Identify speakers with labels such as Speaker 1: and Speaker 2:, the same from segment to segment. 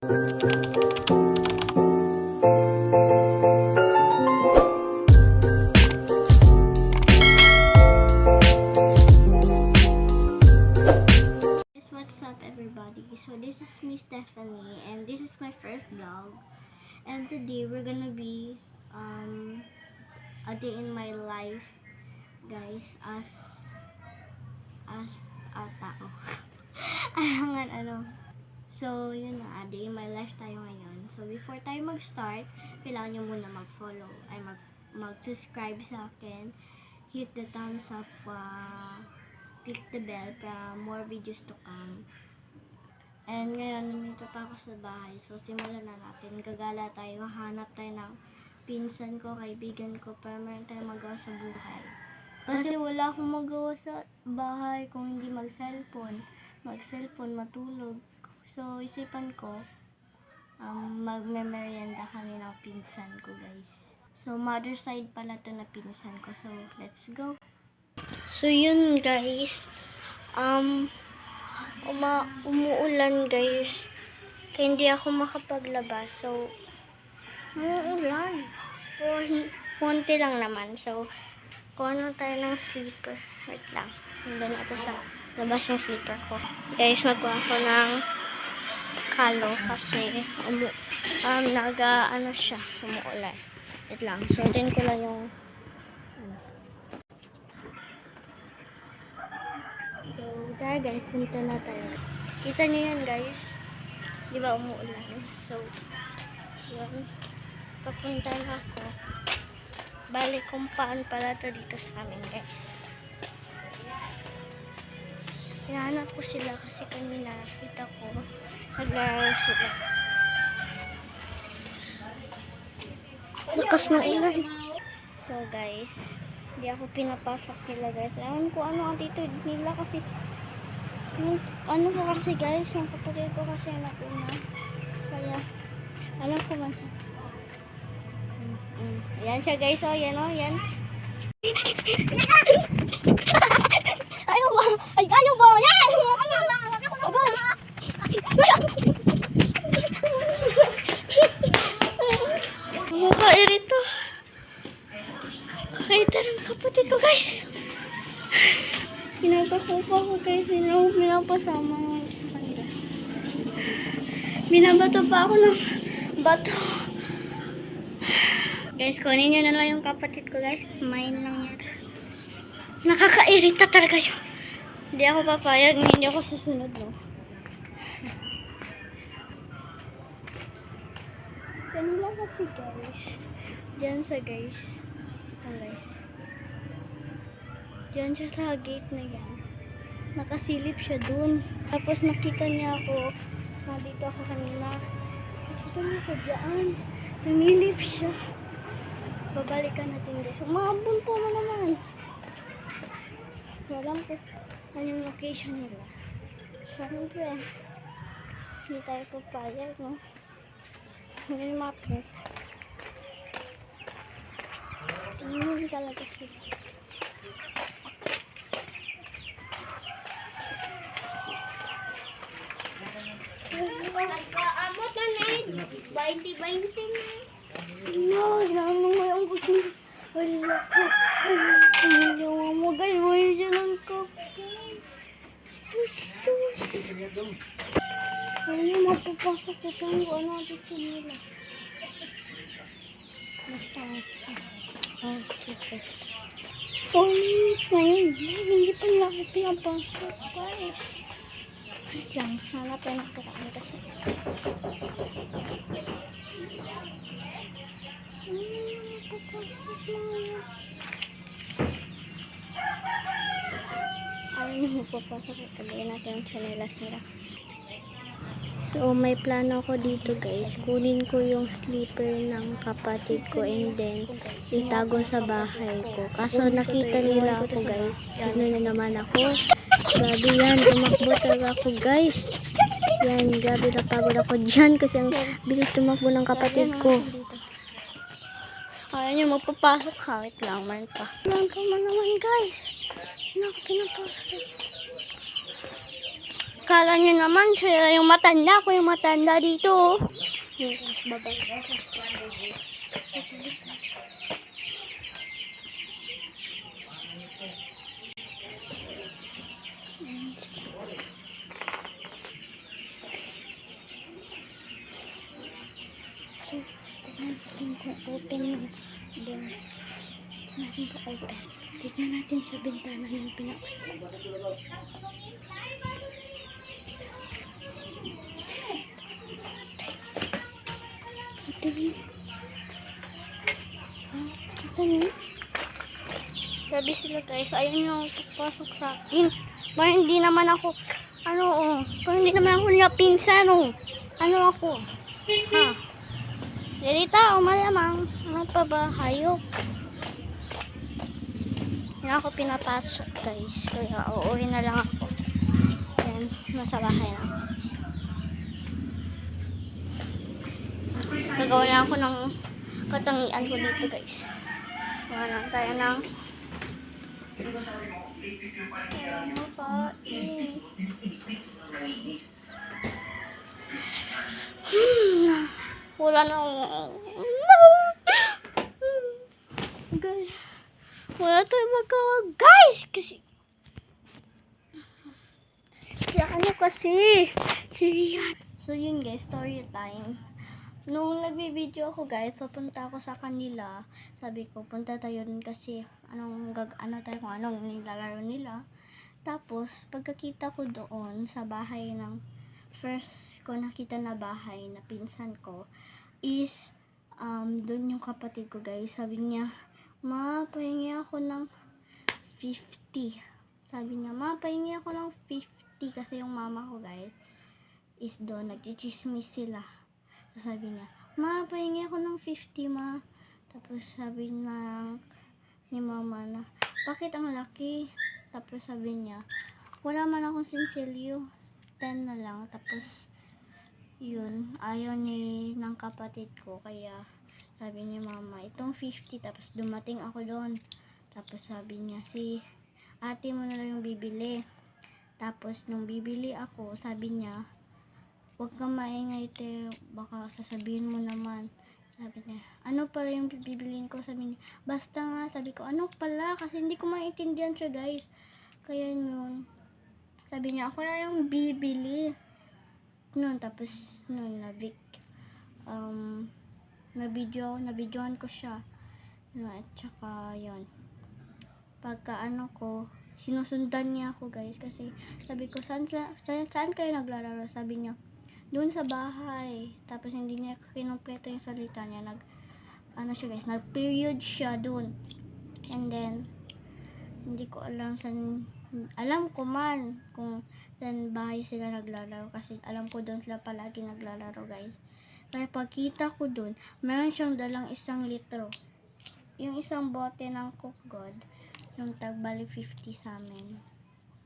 Speaker 1: What's up everybody? So this is me Stephanie and this is my first vlog, and today we're gonna be a day in my life, guys, as a tao. Ayangan So yun na, a day in my life tayo ngayon. So before tayo mag-start, kailangan nyo muna mag-follow ay mag-subscribe sa akin, hit the thumbs up, click the bell para more videos to come. And ngayon, nandito pa ako sa bahay. So, simulan na natin. Gagala tayo. Hanap tayo ng pinsan ko, kaibigan ko, para meron tayo magawa sa buhay. Kasi wala akong magawa sa bahay kung hindi mag-cellphone. Mag-cellphone, matulog. So, isipan ko, magme-merienda kami ng pinsan ko, guys. So, mother side pala to na pinsan ko. So, let's go. So, yun, guys. Umuulan, guys. Kaya hindi ako makapaglabas. So, umuulan. Pero, konti lang naman. So, kuha na tayo ng sleeper. Wait lang. Nandun na ito sa labas yung sleeper ko. Guys, magkuha ko ng kalo kasi siya, umuulan. Wait lang. Sortin ko lang yung So, tara guys, punta na tayo. Kita nyo yan, guys. Di ba umuulan? So, yun. Papunta na ako. Balik kung paan pala to dito sa amin, guys. Hinahanap ko sila kasi kanina nakita ko naglaro sila. Lakas ng ulan. So, guys, hindi ako pinapasok nila, guys. Alam ko ano ang attitude nila kasi ko kasi, guys, yung kapatid ko kasi nakuna. Kaya alam ko man sa ayan siya, guys. Oh, yan, oh, yan. Ayaw ba? Ay, ayaw ba? Yan! Makairito. Kakita ng kapatid ko, guys. Pinapakupa ko, guys. Pinapasama ko sa kanila. Binabato pa ako ng bato. Guys, kunin nyo na lang yung kapatid ko, guys. Mine lang yan. Nakakairita talaga yun. Hindi ako papayag. Hindi ako susunod, no. Kanila kasi, guys. Diyan sa, guys. Guys. Diyan siya sa gate na yan. Nakasilip siya dun. Tapos nakita niya ako. Dito ako kanina. Nakita niya ako dyan. Sumilip siya. Babalikan natin, guys. Umabon po mo naman. Walang po. Ano yung location nila. Siyempre. Hindi tayo papayag, no? Ano yung map, no? Hindi talaga sila. Amot na na 20-20 na. No, naman mo yung gusto. Wala ko. Wala mo, guys. Wala siya ng kapatid. Ano mapapasok sa saan ko. Ano natin siya nila. Basta okay. 4 minutes na yun. Hindi pa nila ako pinapasok, guys. Wait lang. Hanapin ako kami kasi. Ayaw na magpapasok. Tabihin natin ang chanelas nila. So, may plano ako dito, guys. Kunin ko yung sleeper ng kapatid ko and then itago sa bahay ko. Kaso nakita nila ako, guys. Ano na naman ako. Grabe yan. Tumakbo talaga ako, guys. Yan. Grabe napagod ako dyan kasi ang bilis tumakbo ng kapatid ko. Ayaw nyo magpapasok ha. Wait lang. Man pa. Lang ka man naman, guys. Ano ako pinapasok? Kala nyo naman, siya yung matanda. Ako yung matanda dito. Guys, babalik ako. So, tignan natin kung open yung door. Tignan natin kung open. Tignan natin sa bintana yung pinakasal. Kita niyo? Grabe sila guys. Ayaw nyo pasok sa akin. Parang hindi naman ako, parang hindi naman ako nila pinsan, Ano ako? Ha? Delita, malamang. Ano pa ba? Hayop. Hindi ako pinapasok guys. Kaya uuwi na lang ako. Ayan, nasa bahay na ako. Nagawa na ako ng katangian ko dito guys. Gawa na tayo ng wala na guys. Wala tayong magawa guys. Kasi si Riyad. So yun guys, story time. Nung nagbi-video ako guys, papunta ako sa kanila. Sabi ko, punta tayo dun kasi ano anong nilalaro nila. Tapos, pagkakita ko doon sa bahay ng first ko nakita na bahay na pinsan ko is doon yung kapatid ko guys. Sabi niya, ma, pahingi ako ng 50. Sabi niya, ma, pahingi ako ng 50 kasi yung mama ko guys is doon, nagchichismis sila. Sabi niya, ma, pahingi ako ng 50, ma. Tapos sabi ni mama na, bakit ang laki? Tapos sabi niya, wala man akong sinsilyo, 10 na lang. Tapos yun, ayaw ng kapatid ko, kaya sabi ni mama, itong 50. Tapos dumating ako doon. Tapos sabi niya, si ate mo na lang yung bibili. Tapos nung bibili ako, sabi niya, huwag kang maingay, te, baka sasabihin mo naman. Sabi niya, ano pala yung bibiliin ko? Sabi niya, basta nga. Sabi ko, ano pala? Kasi hindi ko maintindihan siya guys. Kaya yun, sabi niya, ako na yung bibili. Noon, tapos noon, nabidyohan ko siya. At saka yun, pagka sinusundan niya ako guys. Kasi sabi ko, saan kayo naglalaro? Sabi niya, doon sa bahay. Tapos hindi niya kinumpleto yung salita niya. Nag-period siya doon. And then, hindi ko alam alam ko man kung saan bahay sila naglalaro. Kasi alam ko doon sila palagi naglalaro guys. Kaya pagkita ko doon, meron siyang dalang 1 litro. Yung isang bote ng Coke God, yung tagbali 50 sa amin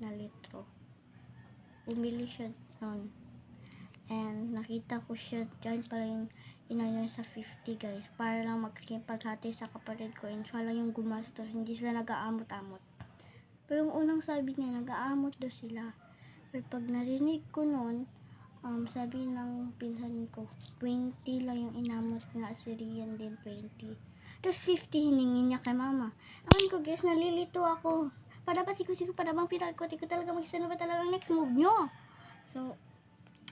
Speaker 1: na litro. Bumili siya noon. And nakita ko siya, dyan pala yung inayon sa 50 guys. Para lang magkipaghati sa kapatid ko. And siya lang yung gumastos. Hindi sila nag-aamot-amot. Pero yung unang sabi niya, nag-aamot daw sila. Pero pag narinig ko noon, sabi ng pinsan ko, 20 lang yung inamot nga, si Rian din 20. Tapos 50 hiningi niya kay mama. Awan ko guys, nalilito ako. Para ba siku-siku, para bang pinagkoti ko talaga mag-isa ba talagang next move nyo? So,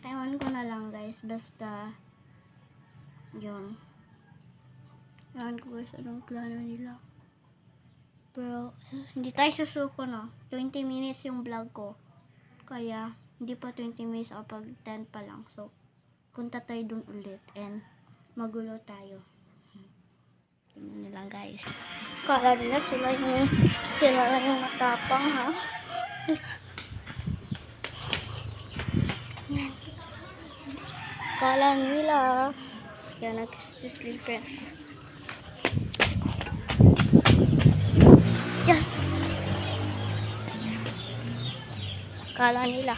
Speaker 1: ewan ko na lang guys, basta yun. Ewan ko guys, anong plano nila. Pero, hindi tayo susuko na. 20 minutes yung vlog ko. Kaya, hindi pa 20 minutes o pag 10 pa lang. So, punta tayo dun ulit and magulo tayo. Tingnan nyo lang guys. Kala nila sila lang yung matapang ha. Kala nila. Kaya nagsisleeper. Yan. Kala nila.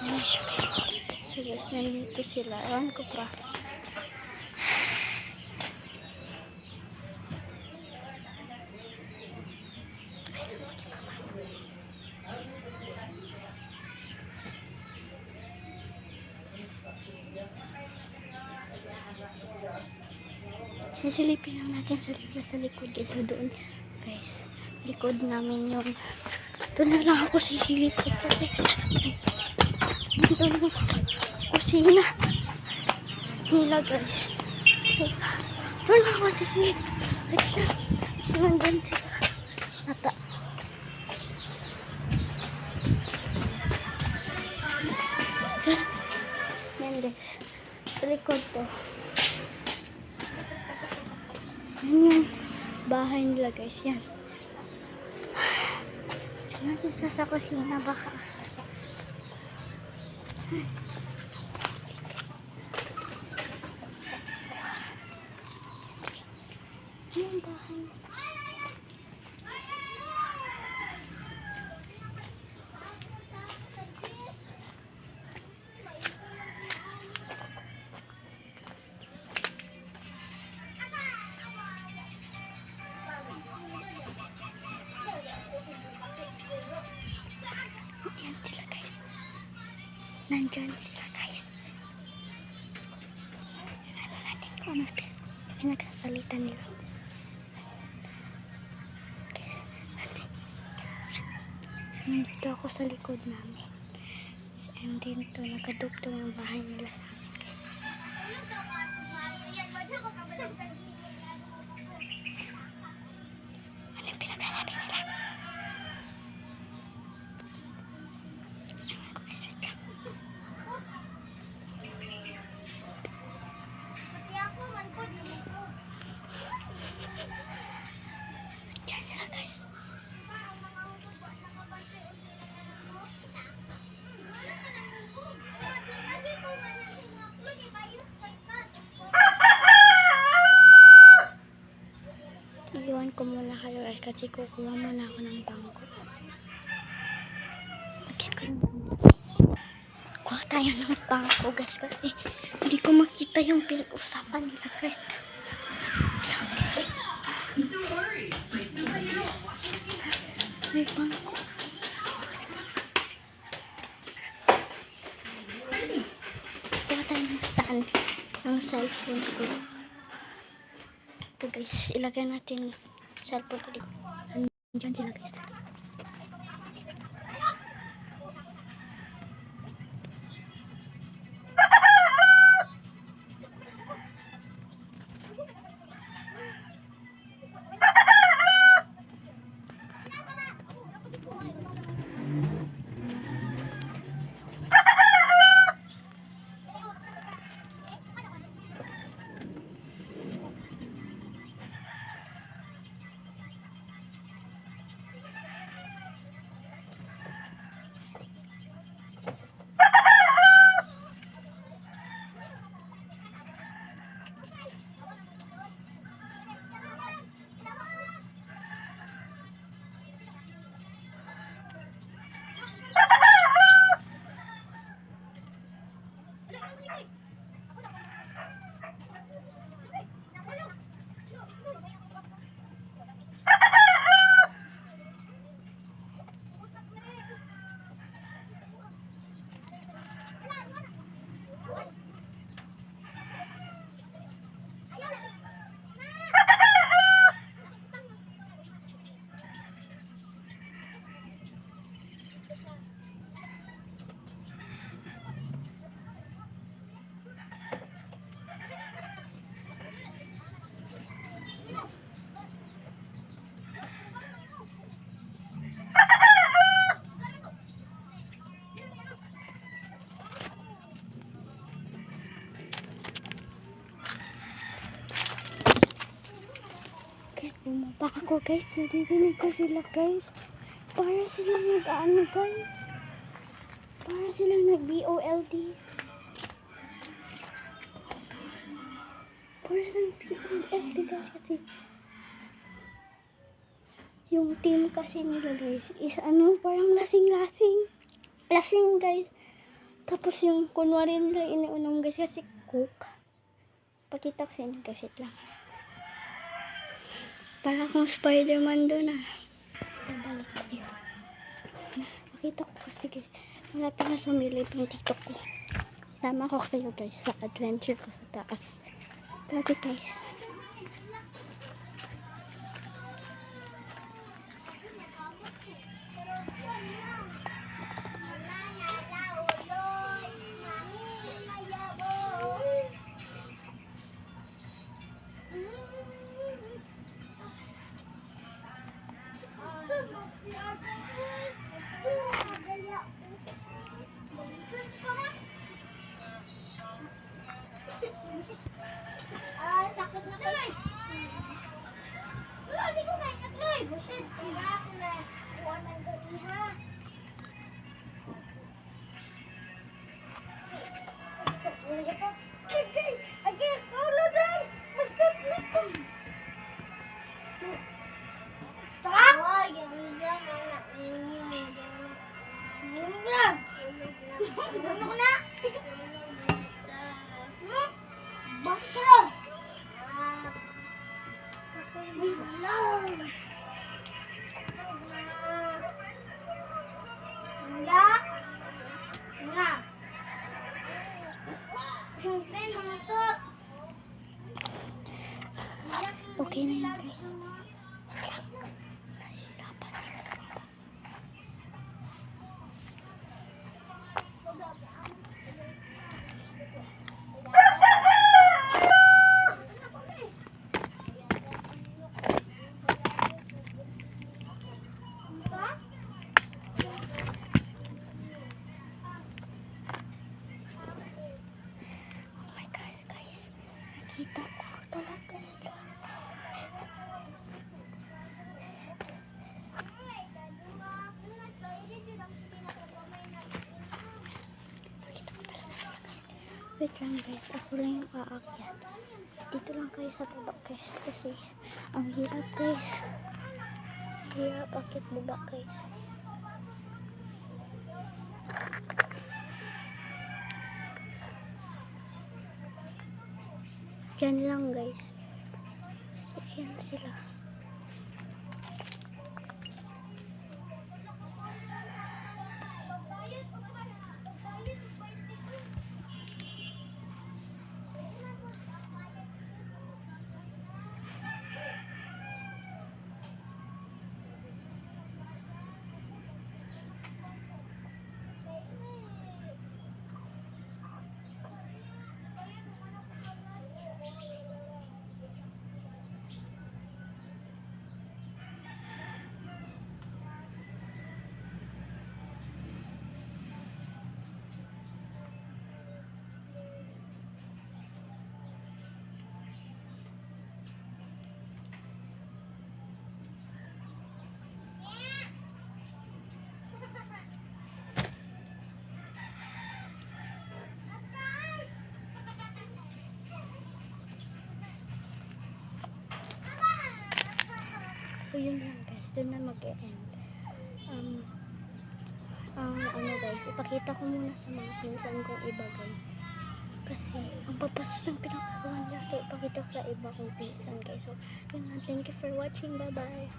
Speaker 1: Ano siya guys. So guys, nandito sila. Ewan ko pa. Sisilipin lang natin sa likod guys. So doon guys, likod namin yun. Doon na lang ako sisilipin kasi doon yung kusina nila guys. Doon na ako sisilipin. Wait lang. Kasi nandun sila. Ata. Yan guys. Sa likod to. Yan yung bahay nila guys. Yan. Natin sa kusina baka. Yan bahay. Yan sila guys. Nandyan sila guys. Ano natin kung ano pinagsasalita nila. Guys, nandito ako sa likod namin. And dito nakadugtong yung bahay nila sa amin. Ano yung pinagsasabi nila? Diyan sila guys. Iwan ko muna kayo guys kasi kukuha muna ako ng bangko. Bakit ko yung bangko? Kuha tayo ng bangko guys kasi hindi ko makita yung pinag-usapan nila guys.
Speaker 2: Don't worry.
Speaker 1: May bangko. Kuha tayo ng stand ng cellphone ko. Ito guys, ilagay natin cellphone ko dito. Nandiyan sila guys. Bumaba ako guys, nadidinig ko sila guys. Para silang nag-ano guys. Para silang nag-BOLD. Para silang BOLD guys kasi. Yung team kasi nila guys is ano, parang lasing-lasing. Lasing guys. Tapos yung kunwari nila iniunom guys kasi cook. Pakita ko sa inyo guys, lang. Para akong Spider-Man doon ah. Nabalik tayo. Nakita ko kasi guys. Malapit na sumilip yung TikTok ko. Sama ko kayo guys sa adventure ko sa taas. Grabe guys. Ay, sakit na kayo. Wala, di ko kain katloy. Busit. Wala ako na. Kuha ng gabi ha. Again, ulo dahil. Masakit na ko. Stop! Ay, yung dyan, anak ninyo. Tulog na. Tulog na. Bastros! Okay na yun, guys. Oh my gosh, guys. Nakita ko talaga sila. Wait lang guys, ako lang yung aakyat. Dito lang kayo sa baba guys, kasi ang hirap guys. Hirap akit baba guys. Yan lang guys. So, yan sila. So yun lang guys, doon na mag-e-end. Ano guys, ipakita ko muna sa mga pinsan kong iba guys. Kasi ang papasos ng pinakagawa nila. So ipakita ko sa iba kong pinsan guys. So yun lang, thank you for watching, bye bye.